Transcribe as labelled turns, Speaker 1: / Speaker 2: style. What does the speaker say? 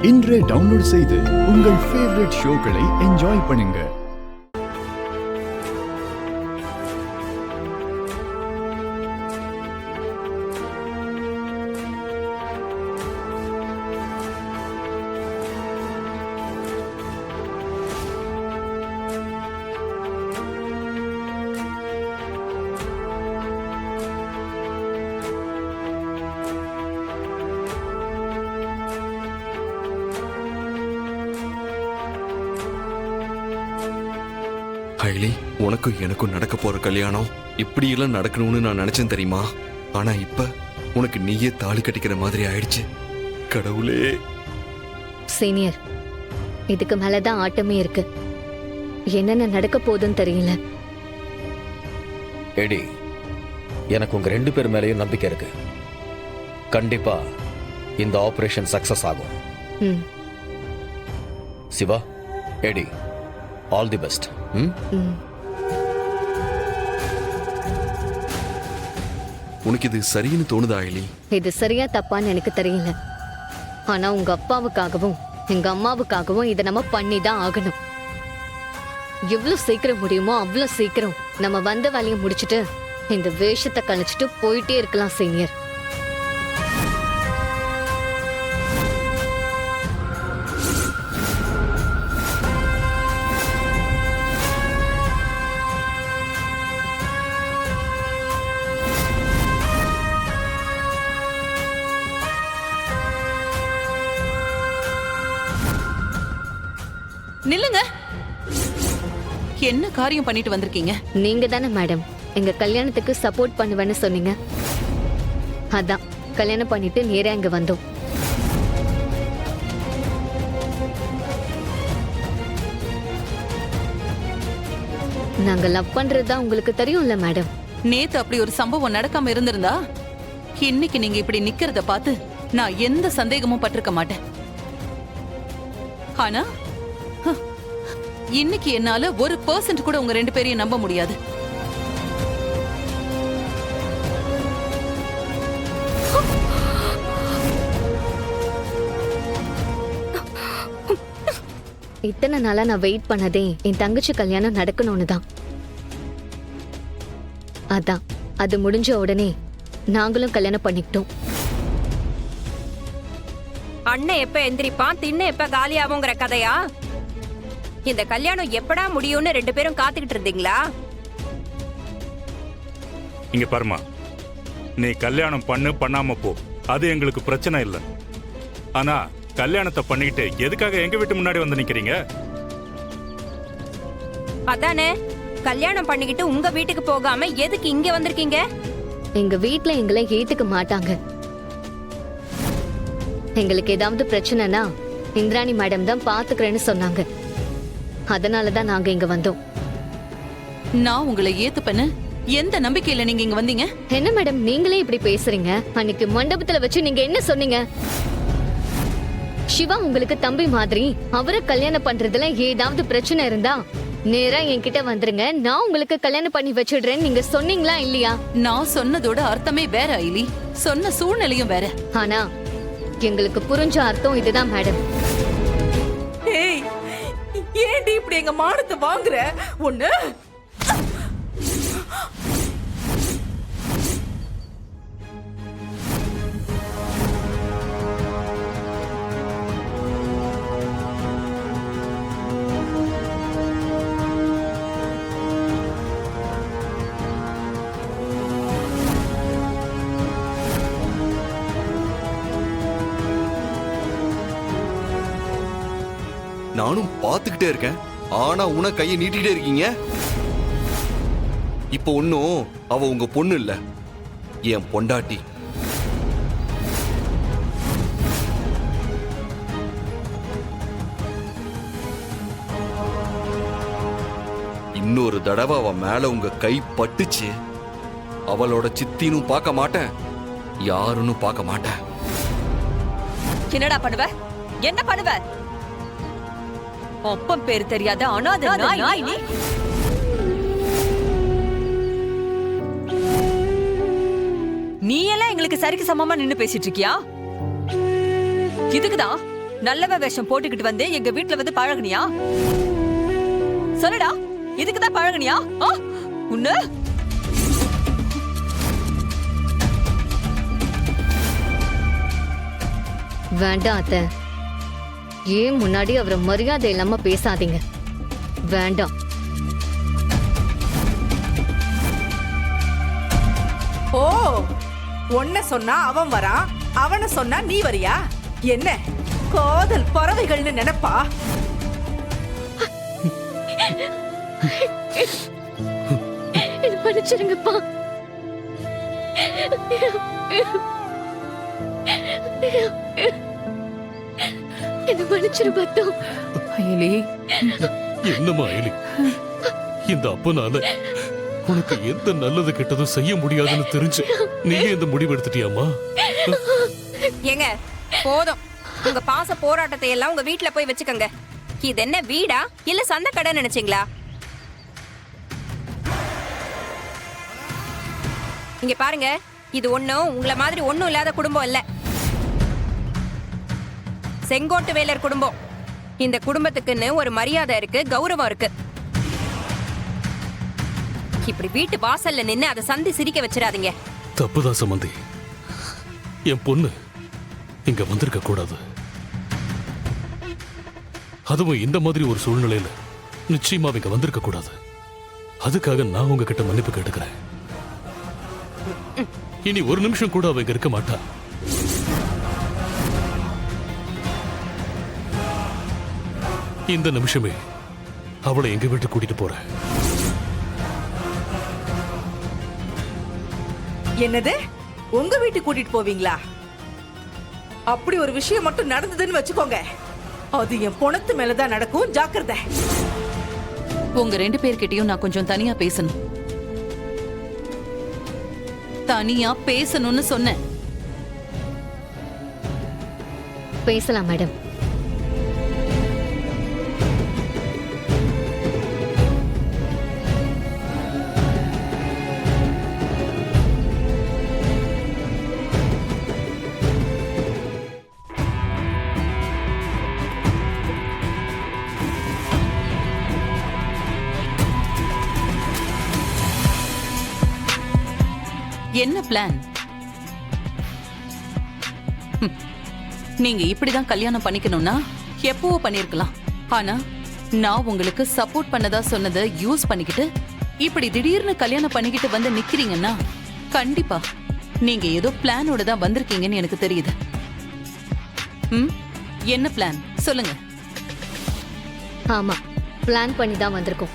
Speaker 1: இன்றே டவுன்லோட் செய்து உங்கள் ஃபேவரட் ஷோக்களை என்ஜாய் பண்ணுங்க.
Speaker 2: ஹைலி, உனக்கும் எனக்கும் நடக்க போற கல்யாணம் இப்படி எல்லாம் நடக்கணும்னு நான் நினைச்சேன் தெரியுமா? ஆனா இப்ப உனக்கு நீயே தாலி கட்டிக்கிற மாதிரி ஆயிடுச்சு. கடவுளே.
Speaker 3: சீனியர், இதுக்கு மேலதான் ஆட்டமே இருக்கு. என்னென்ன நடக்க போகுதுன்னு தெரியல.
Speaker 4: எடி, எனக்கு உங்க 2 பேர் மேலேயும் நம்பிக்கை இருக்கு. கண்டிப்பா இந்த ஆபரேஷன் சக்சஸ் ஆகும். சிவா, எடி, ஆல் தி பெஸ்ட்.
Speaker 2: உனக்கு இது சரின்னு தோணுதா ஹைலி?
Speaker 3: இது சரியா தப்பான்னு எனக்கு தெரியல. ஆனா உங்க அப்பாவுக்காகவும் எங்க அம்மாவுக்காகவும் இதை நம்ம பண்ணிதான் ஆகணும். எவ்வளவு சீக்கிரம் முடியுமோ அவ்வளவு சீக்கிரம் நம்ம வந்த வேலையை முடிச்சுட்டு இந்த வேஷத்தை கழிச்சிட்டு போயிட்டே இருக்கலாம் சீனியர்.
Speaker 5: நில்லுங்க. என்ன காரியம் பண்ணிட்டு வந்திருக்கீங்க?
Speaker 3: நீங்க தானே மேடம் எங்க கல்யாணத்துக்கு சப்போர்ட் பண்ணுவேன்னு சொன்னீங்க. அதான் கல்யாணம் பண்ணிட்டு நேரா இங்க வந்தோம். நாங்க லவ் பண்றதுதான் உங்களுக்கு தெரியும்ல மேடம்.
Speaker 5: நேத்து அப்படி ஒரு சம்பவம் நடக்காம இருந்திருந்தா இன்னைக்கு நீங்க இப்படி நிக்கிறத பார்த்து நான் எந்த சந்தேகமும் பட்டிருக்க மாட்டேன். ஆனா இன்னைக்கு என்னால 1% கூட உங்க 2 பேரையும் நம்ப முடியாது.
Speaker 3: இத்தனை நாளா நான் வெயிட் பண்ணதே என் தங்கச்சி கல்யாணம் நடக்கணும்னு தான். அதான் அது முடிஞ்ச உடனே நாங்களும் கல்யாணம் பண்ணிக்கிட்டோம்.
Speaker 6: அண்ணன் எப்ப எந்திரிப்பான், திண்ண எப்ப காலியாகுங்கிற கதையா? இந்த கல்யாணம் எப்படா முடியும்னு 2 பேரும் காத்துக்கிட்டு இருந்தீங்களா?
Speaker 7: இங்க பாருமா, நீ கல்யாணம் பண்ணாம போ, அது எங்களுக்கு பிரச்சனை இல்லை. ஆனா கல்யாணத்தை பண்ணிக்கிட்டு எதுக்காக எங்க வீட்டு முன்னாடி வந்து நிக்கிறீங்க?
Speaker 6: அதானே, கல்யாணம் பண்ணிக்கிட்டு உங்க வீட்டுக்கு போகாம எதுக்கு இங்க வந்திருக்கீங்க?
Speaker 3: எங்க வீட்ல எங்களை ஏத்துக்க மாட்டாங்க. எங்களுக்கு ஏதாவது பிரச்சனைனா இந்திராணி மேடம் தான் பாத்துக்கிறேன்னு சொன்னாங்க. அதனாலதான் நாங்க இங்க வந்தோம்.
Speaker 5: நான் உங்களை ஏத்துப்பேன்னு எந்த நம்பிக்கையில நீங்க இங்க வந்தீங்க?
Speaker 3: என்ன மேடம் நீங்களே இப்படி பேசுறீங்க? அன்னைக்கு மண்டபத்துல வச்சு நீங்க என்ன சொன்னீங்க? சிவா உங்களுக்கு தம்பி மாதிரி, அவரை கல்யாணம் பண்றதுல ஏதாவது பிரச்சனை இருந்தா நேரா என்கிட்ட வந்துருங்க, நான் உங்களுக்கு கல்யாணம் பண்ணி வச்சிடுறேன்னு நீங்க சொன்னீங்களா இல்லையா?
Speaker 5: நான் சொன்னதோட அர்த்தமே வேற ஐலி, சொன்ன சூழ்நிலையும் வேற.
Speaker 3: ஆனா எங்களுக்கு புரிஞ்ச அர்த்தம் இதுதான் மேடம்.
Speaker 8: ஏய், ஏன்டி இப்படி எங்க மானத்தை வாங்குற? ஒண்ணு
Speaker 2: நானும் பாத்துக்கிட்டே இருக்கேன், ஆனா உன கையை நீட்டிட்டே இருக்கீங்க. இப்போ ஒன்னும் அவ உங்க பொண்ணு இல்ல, என் பொண்டாட்டி. இன்னொரு தடவை அவ மேல உங்க கை பட்டுச்சு, அவளோட சித்தினும் பார்க்க மாட்டேன், யாருன்னு பார்க்க மாட்டேன்.
Speaker 6: என்னடா பண்ணுவ? என்ன பண்ணுவ? அப்பம் பேர் தெரியாத அனாதை நாய் நீ. நீ எல்லாம் எங்களுக்கு சரிக்கு சமமா நின்னு பேசிட்டு இருக்கியா? இதுக்குதான்
Speaker 9: நல்லவ வேஷம் போட்டுக்கிட்டு வந்து எங்க வீட்ல வந்து பழகுனியா? சொல்லுடா, இதுக்குதான் பழகுனியா? உன்ன
Speaker 3: வேண்டாம் அத்தை. ஏன் முன்னாடி அவரை மரியாதை இல்லாம பேசாதீங்க. வேண்டாம்.
Speaker 8: ஓ, ஒன்ன சொன்னா அவன் வரான், அவன சொன்னா நீ வரியா? என்ன காதல் பறவைகள்னு நினைப்பா?
Speaker 3: இது மன்னிச்சிருங்கப்பா. இது மன்னிச்சிரு பத்து.
Speaker 8: அயலி,
Speaker 1: என்னம்மா அயலி, இந்த அப்பனால உனக்கு எந்த நல்லது கெட்டதும் செய்ய முடியாதுன்னு தெரிஞ்சு நீயே இந்த முடிவு எடுத்துட்டியாமா?
Speaker 6: ஏங்க போதும், உங்க பாச போராட்டத்தை எல்லாம் உங்க வீட்ல போய் வச்சுக்கோங்க. இது என்ன வீடா இல்ல சந்தை கடை நினைச்சீங்களா? இங்க பாருங்க, இது ஒண்ணும் உங்களை மாதிரி ஒண்ணும் இல்லாத குடும்பம் இல்ல. செங்கோட்டு வேலர் குடும்பம். இந்த குடும்பத்துக்குன்னு ஒரு மரியாதை இருக்கு, கௌரவம் இருக்கு. இப்படி வீட்டு வாசல்ல நின்னு அதை சந்தி சிரிக்க வச்சிடாதீங்க.
Speaker 1: தப்புதான் சம்பந்தி. என் பொண்ணு இங்க வந்திருக்க கூடாது. அதுவும் இந்த மாதிரி ஒரு சூழ்நிலையில நிச்சயமா இங்க வந்திருக்க கூடாது. அதுக்காக நான் உங்ககிட்ட மன்னிப்பு கேட்டுக்கிறேன். இனி ஒரு நிமிஷம் கூட அவ இங்க இருக்க மாட்டா. இந்த நிமிஷமே அவளை எங்க வீட்டு கூட்டிட்டு போறேன்.
Speaker 8: என்னது உங்க வீட்டுக்கு கூட்டிட்டு போவீங்களா? அப்படி ஒரு விஷயம் மட்டும் நடந்ததுன்னு வச்சுக்கோங்க, அது என் பொணத்து மேலதான் நடக்கும். ஜாக்கிரதை.
Speaker 5: உங்க 2 பேர்கிட்டயும் நான் கொஞ்சம் தனியா பேசணும். தனியா பேசணும்னு சொன்னேன்.
Speaker 3: பேசலாம் மேடம்.
Speaker 5: என்ன பிளான்? நீங்க இப்படிதான் கல்யாணம் பண்ணிக்கணும்னா எப்பவோ பண்ணிருக்கலாம். ஆனா நான் உங்களுக்கு சப்போர்ட் பண்ணதா சொன்னதை யூஸ் பண்ணிக்கிட்டு இப்படி திடீர்னு கல்யாணம் பண்ணிக்கிட்டு வந்து நிக்கிறீங்கன்னா கண்டிப்பா நீங்க ஏதோ பிளானோட தான் வந்திருக்கீங்கன்னு எனக்கு தெரியுது. என்ன பிளான் சொல்லுங்க.
Speaker 3: ஆமா, பிளான் பண்ணி தான் வந்திருக்கோம்.